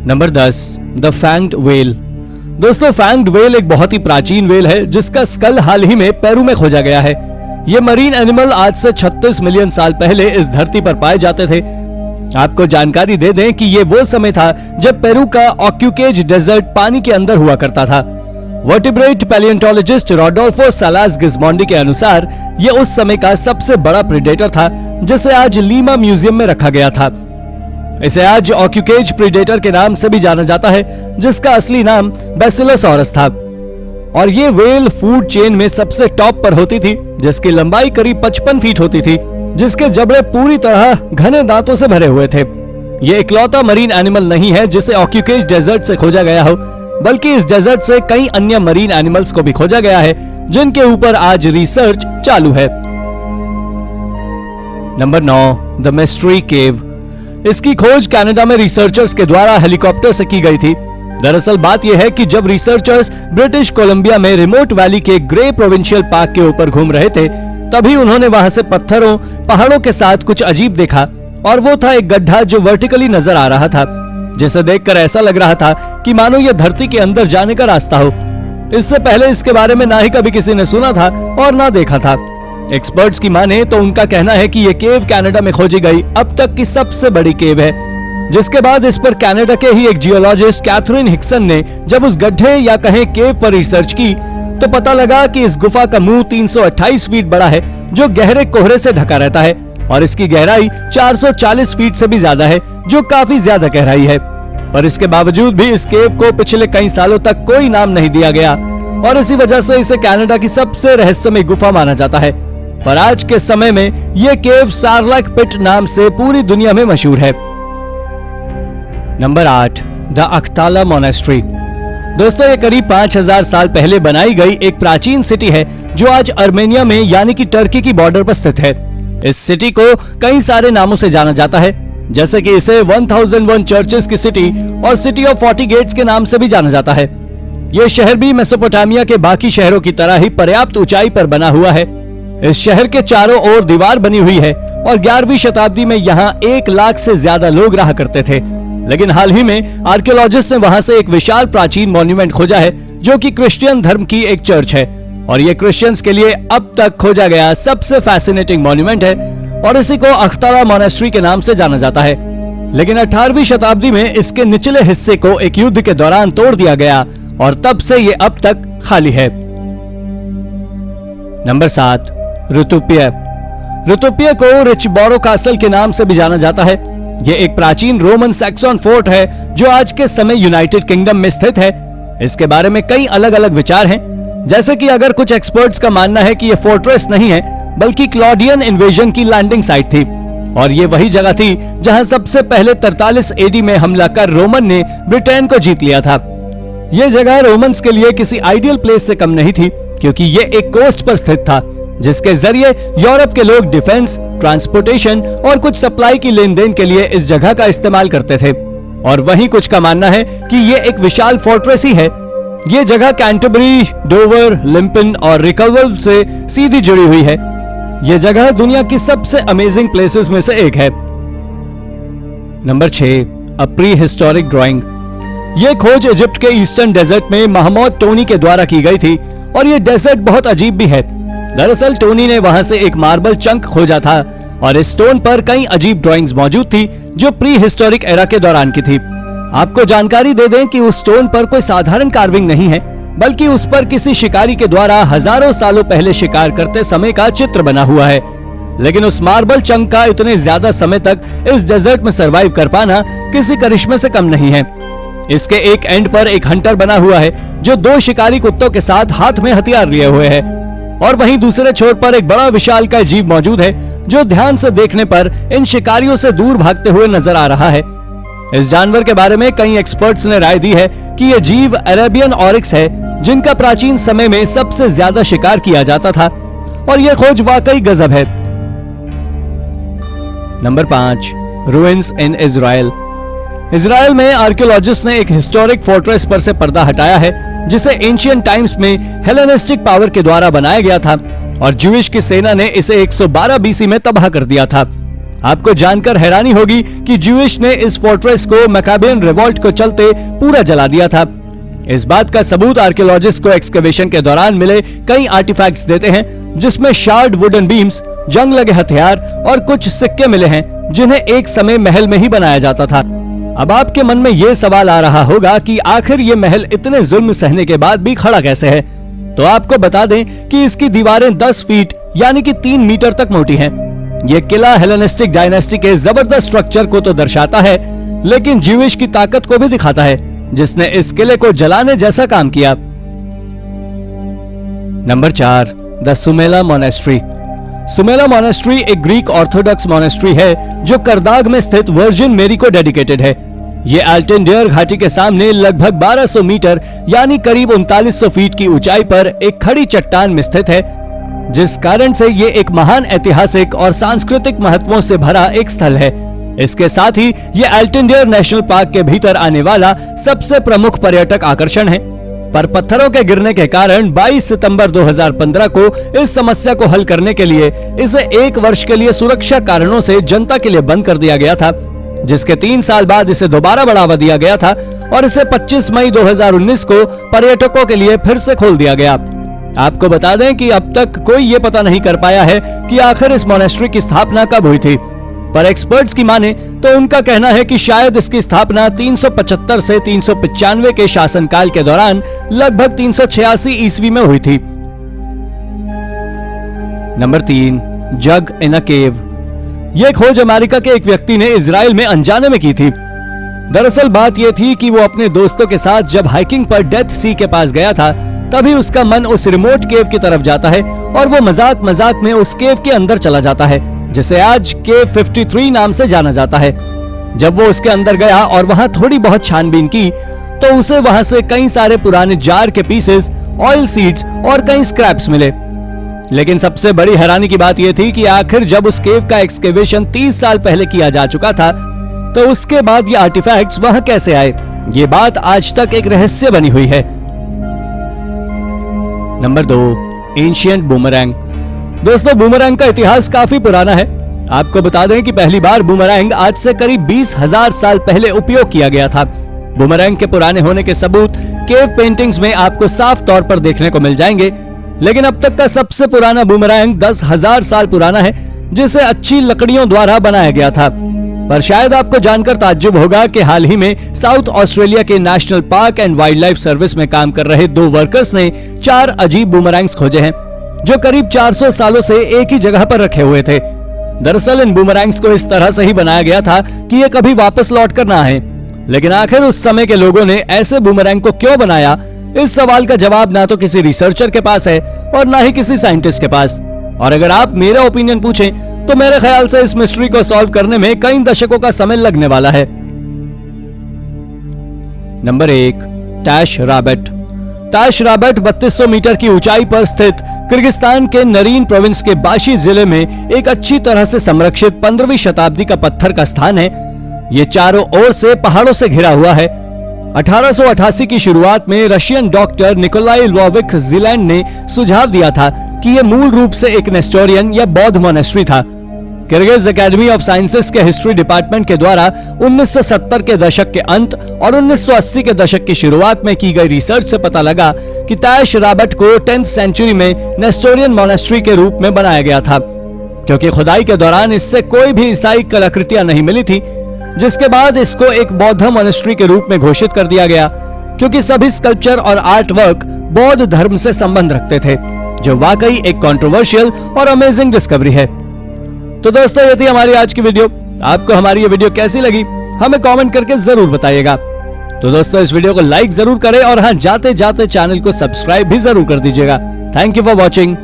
Number 10, the फैंग्ड whale. दोस्तों, फैंग्ड whale एक बहुत ही प्राचीन व्हेल है जिसका स्कल हाल ही में पेरू में खोजा गया है। ये मरीन एनिमल आज से 36 मिलियन साल पहले इस धरती पर पाए जाते थे। आपको जानकारी दे दें कि ये वो समय था जब पेरू का ऑक्यूकेज डेजर्ट पानी के अंदर हुआ करता था। वर्टिब्रेट पैलियोंटोलॉजिस्ट रोडोल्फो सालास गिस्मोंडी के अनुसार ये उस समय का सबसे बड़ा प्रेडेटर था जिसे आज लीमा म्यूजियम में रखा गया था। इसे आज ऑक्यूकेज प्रेडेटर के नाम से भी जाना जाता है, जिसका असली नाम बैसिलोसॉरस था। और ये व्हेल फूड चेन में सबसे टॉप पर होती थी, जिसकी लंबाई करीब 55 फीट होती थी, जिसके जबड़े पूरी तरह घने दांतों से भरे हुए थे। ये इकलौता मरीन एनिमल नहीं है जिसे ऑक्यूकेज डेजर्ट से खोजा गया हो, बल्कि इस डेजर्ट से कई अन्य मरीन एनिमल्स को भी खोजा गया है जिनके ऊपर आज रिसर्च चालू है। नंबर 9, द मिस्ट्री केव। इसकी खोज कनाडा में रिसर्चर्स के द्वारा हेलीकॉप्टर से की गई थी। दरअसल बात यह है कि जब रिसर्चर्स ब्रिटिश कोलंबिया में रिमोट वैली के ग्रे प्रोविंशियल पार्क के ऊपर घूम रहे थे, तभी उन्होंने वहां से पत्थरों पहाड़ों के साथ कुछ अजीब देखा, और वो था एक गड्ढा जो वर्टिकली नजर आ रहा था, जिसे देखकर ऐसा लग रहा था कि मानो यह धरती के अंदर जाने का रास्ता हो। इससे पहले इसके बारे में ना ही कभी किसी ने सुना था और ना देखा था। एक्सपर्ट्स की माने तो उनका कहना है कि यह केव कनाडा में खोजी गई अब तक की सबसे बड़ी केव है, जिसके बाद इस पर कनाडा के ही एक जियोलॉजिस्ट कैथरीन हिक्सन ने जब उस गड्ढे या कहें केव पर रिसर्च की तो पता लगा कि इस गुफा का मुंह 328 फीट बड़ा है, जो गहरे कोहरे से ढका रहता है, और इसकी गहराई 440 फीट से भी ज्यादा है, जो काफी ज्यादा गहराई है। पर इसके बावजूद भी इस केव को पिछले कई सालों तक कोई नाम नहीं दिया गया, और इसी वजह से इसे कनाडा की सबसे रहस्यमय गुफा माना जाता है। पर आज के समय में यह केव सारलैक पिट नाम से पूरी दुनिया में मशहूर है। Number 8, the Akhtala monastery. दोस्तों, ये करीब 5000 साल पहले बनाई गई एक प्राचीन सिटी है जो आज अर्मेनिया में यानी कि टर्की की बॉर्डर पर स्थित है। इस सिटी को कई सारे नामों से जाना जाता है, जैसे कि इसे 1001 चर्चेस की सिटी और सिटी ऑफ 40 गेट्स के नाम से भी जाना जाता है। यह शहर भी मेसोपोटामिया के बाकी शहरों की तरह ही पर्याप्त ऊंचाई पर बना हुआ है। इस शहर के चारों ओर दीवार बनी हुई है और 11वीं शताब्दी में यहाँ 1 लाख से ज्यादा लोग रहा करते थे। लेकिन हाल ही में आर्कियोलॉजिस्ट ने वहां से एक विशाल प्राचीन मॉन्यूमेंट खोजा है जो कि क्रिश्चियन धर्म की एक चर्च है, और ये क्रिश्चियंस के लिए अब तक खोजा गया सबसे फैसिनेटिंग मॉन्यूमेंट है, और इसी को अख्ताला मोनेस्ट्री के नाम से जाना जाता है। लेकिन 18वीं शताब्दी में इसके निचले हिस्से को एक युद्ध के दौरान तोड़ दिया गया और तब से ये अब तक खाली है। नंबर 7, रुतुप्य। रुतुप्य को रिचबोरो कासल के नाम से भी जाना जाता है। यह एक प्राचीन रोमन सैक्सन फोर्ट है जो आज के समय यूनाइटेड किंगडम में स्थित है। इसके बारे में कई अलग अलग विचार हैं, जैसे कि अगर कुछ एक्सपर्ट्स का मानना है कि यह फोर्ट्रेस नहीं है बल्कि क्लॉडियन इन्वेजन की लैंडिंग साइट थी, और ये वही जगह थी जहां सबसे पहले 43 एडी में हमला कर रोमन ने ब्रिटेन को जीत लिया था। यह जगह रोमन्स के लिए किसी आइडियल प्लेस से कम नहीं थी, क्योंकि यह एक कोस्ट पर स्थित था जिसके जरिए यूरोप के लोग डिफेंस, ट्रांसपोर्टेशन और कुछ सप्लाई की लेन देन के लिए इस जगह का इस्तेमाल करते थे। और वहीं कुछ का मानना है कि ये एक विशाल फोर्ट्रेस ही है। ये जगह कैंटरबरी, डोवर, लिम्पन और रिकवल से सीधी जुड़ी हुई है। ये जगह दुनिया की सबसे अमेजिंग प्लेसेस में से एक है। नंबर 6, अ प्री हिस्टोरिक ड्राइंग। ये खोज इजिप्ट के ईस्टर्न डेजर्ट में महमूद टोनी के द्वारा की गई थी, और ये डेजर्ट बहुत अजीब भी है। दरअसल टोनी ने वहां से एक मार्बल चंक खोजा था, और इस स्टोन पर कई अजीब ड्राइंग्स मौजूद थी जो प्री हिस्टोरिक एरा के दौरान की थी। आपको जानकारी दे दें कि उस स्टोन पर कोई साधारण कार्विंग नहीं है, बल्कि उस पर किसी शिकारी के द्वारा हजारों सालों पहले शिकार करते समय का चित्र बना हुआ है। लेकिन उस मार्बल चंक का इतने ज्यादा समय तक इस डेजर्ट में सरवाइव कर पाना किसी करिश्मे से कम नहीं है। इसके एक एंड पर एक हंटर बना हुआ है जो 2 शिकारी कुत्तों के साथ हाथ में हथियार लिए हुए है, और वहीं दूसरे छोर पर एक बड़ा विशालकाय जीव मौजूद है जो ध्यान से देखने पर इन शिकारियों से दूर भागते हुए नजर आ रहा है। इस जानवर के बारे में कई एक्सपर्ट्स ने राय दी है कि यह जीव अरेबियन ऑरिक्स है, जिनका प्राचीन समय में सबसे ज्यादा शिकार किया जाता था, और यह खोज वाकई गजब है। नंबर 5, रुइंस इन इजराइल। इजराइल में आर्कियोलॉजिस्ट ने एक हिस्टोरिक फोर्ट्रेस पर से पर्दा हटाया है, जिसे एंशियंट टाइम्स में हेलेनिस्टिक पावर के द्वारा बनाया गया था, और ज्यूइश की सेना ने इसे 112 बीसी में तबाह कर दिया था। आपको जानकर हैरानी होगी कि ज्यूइश ने इस फोर्ट्रेस को मैकाबियन रिवॉल्ट को चलते पूरा जला दिया था। इस बात का सबूत आर्कियोलॉजिस्ट को एक्सकवेशन के दौरान मिले कई आर्टिफैक्ट्स देते हैं, जिसमें शार्ड वुडन बीम्स, जंग लगे हथियार और कुछ सिक्के मिले हैं, जिन्हें एक समय महल में ही बनाया जाता था। अब आपके मन में ये सवाल आ रहा होगा कि आखिर ये महल इतने जुल्म सहने के बाद भी खड़ा कैसे है। तो आपको बता दें कि इसकी दीवारें 10 फीट यानी कि 3 मीटर तक मोटी हैं। ये किला हेलेनिस्टिक डायनेस्टी के जबरदस्त स्ट्रक्चर को तो दर्शाता है, लेकिन ज्यूइश की ताकत को भी दिखाता है, जिसने इस किले को जलाने जैसा काम किया। नंबर 4, द सुमेला मोनेस्ट्री। सुमेला मोनेस्ट्री एक ग्रीक ऑर्थोडॉक्स मोनेस्ट्री है जो करदाग में स्थित वर्जिन मेरी को डेडिकेटेड है। ये अल्टेंडेयर घाटी के सामने लगभग 1200 मीटर यानी करीब 3900 फीट की ऊंचाई पर एक खड़ी चट्टान में स्थित है, जिस कारण से ये एक महान ऐतिहासिक और सांस्कृतिक महत्वों से भरा एक स्थल है। इसके साथ ही ये अल्टेंडेयर नेशनल पार्क के भीतर आने वाला सबसे प्रमुख पर्यटक आकर्षण है। पर पत्थरों के गिरने के कारण 22 सितंबर 2015 को इस समस्या को हल करने के लिए इसे 1 वर्ष के लिए सुरक्षा कारणों से जनता के लिए बंद कर दिया गया था, जिसके 3 साल बाद इसे दोबारा बढ़ावा दिया गया था और इसे 25 मई 2019 को पर्यटकों के लिए फिर से खोल दिया गया। आपको बता दें कि अब तक कोई ये पता नहीं कर पाया है कि आखिर इस मोनेस्ट्री की स्थापना कब हुई थी, पर एक्सपर्ट्स की माने तो उनका कहना है कि शायद इसकी स्थापना 375 से 395 के शासनकाल के दौरान लगभग 386 ईस्वी में हुई थी। नंबर 3, जग इन अ केव। यह खोज अमेरिका के एक व्यक्ति ने इजराइल में अनजाने में की थी। दरअसल बात यह थी कि वो अपने दोस्तों के साथ जब हाइकिंग पर डेथ सी के पास गया था, तभी उसका मन उस रिमोट केव की तरफ जाता है और वो मजाक मजाक में उस केव के अंदर चला जाता है, जिसे आज केव 53 नाम से जाना जाता है। जब वो उसके अंदर गया और वहां थोड़ी बहुत छानबीन की, तो उसे वहां से कई सारे पुराने जार के पीसेस, ऑयल सीड्स और कई स्क्रैप्स मिले। लेकिन सबसे बड़ी हैरानी की बात यह थी कि आखिर जब उस केव का एक्सकेवेशन 30 साल पहले किया जा चुका था, तो उसके बाद ये आर्टिफैक्ट्स वहां कैसे आए, ये बात आज तक एक रहस्य बनी हुई है। Number 2, ancient boomerang. दोस्तों, बूमरैंग का इतिहास काफी पुराना है। आपको बता दें कि पहली बार बूमरैंग आज से करीब 20,000 साल पहले उपयोग किया गया था। बूमरैंग के पुराने होने के सबूत केव पेंटिंग्स में आपको साफ तौर पर देखने को मिल जाएंगे, लेकिन अब तक का सबसे पुराना बूमरैंग 10,000 साल पुराना है, जिसे अच्छी लकड़ियों द्वारा बनाया गया था। पर शायद आपको जानकर ताज्जुब होगा कि हाल ही में साउथ ऑस्ट्रेलिया के national park and wild life service में काम कर रहे 2 वर्कर्स ने 4 अजीब बूमरैंग्स खोजे हैं, जो करीब 400 सालों से एक ही जगह पर रखे हुए थे। दरअसल इन बूमरैंग्स को इस तरह से ही बनाया गया था कि ये कभी वापस लौट कर ना आए। लेकिन आखिर उस समय के लोगों ने ऐसे बूमरैंग को क्यों बनाया, इस सवाल का जवाब ना तो किसी रिसर्चर के पास है और ना ही किसी साइंटिस्ट के पास। और अगर आप मेरा ओपिनियन पूछें तो मेरे ख्याल से इस मिस्ट्री को सॉल्व करने में कई दशकों का समय लगने वाला है। नंबर 1, टैश राबेट। टैश राबेट 3200 मीटर की ऊंचाई पर स्थित किर्गिस्तान के नरीन प्रोविंस के बाशी जिले में एक अच्छी तरह से संरक्षित 15वीं शताब्दी का पत्थर का स्थान है। ये चारों ओर से पहाड़ों से घिरा हुआ है। 1888 की शुरुआत में रशियन डॉक्टर निकोलाई ल्वोविक जीलैंड ने सुझाव दिया था कि यह मूल रूप से एक नेस्टोरियन या बौद्ध मोनेस्ट्री था। किर्गिज एकेडमी ऑफ साइंसेस के हिस्ट्री डिपार्टमेंट के द्वारा 1970 के दशक के अंत और 1980 के दशक की शुरुआत में की गई रिसर्च से पता लगा कि टैश राबेट को 10th सेंचुरी में नेस्टोरियन मोनेस्ट्री के रूप में बनाया गया था, क्योंकि खुदाई के दौरान इससे कोई भी ईसाई कलाकृतियां नहीं मिली थी। जिसके बाद इसको एक बौद्ध मोनेस्ट्री के रूप में घोषित कर दिया गया, क्योंकि सभी स्कल्पचर और आर्ट वर्क बौद्ध धर्म से संबंध रखते थे, जो वाकई एक कंट्रोवर्शियल और अमेजिंग डिस्कवरी है। तो दोस्तों, ये थी हमारी आज की वीडियो। आपको हमारी ये वीडियो कैसी लगी हमें कमेंट करके जरूर बताइएगा। तो दोस्तों, इस वीडियो को लाइक जरूर करें और हाँ, जाते जाते चैनल को सब्सक्राइब भी जरूर कर दीजिएगा। Thank you for watching.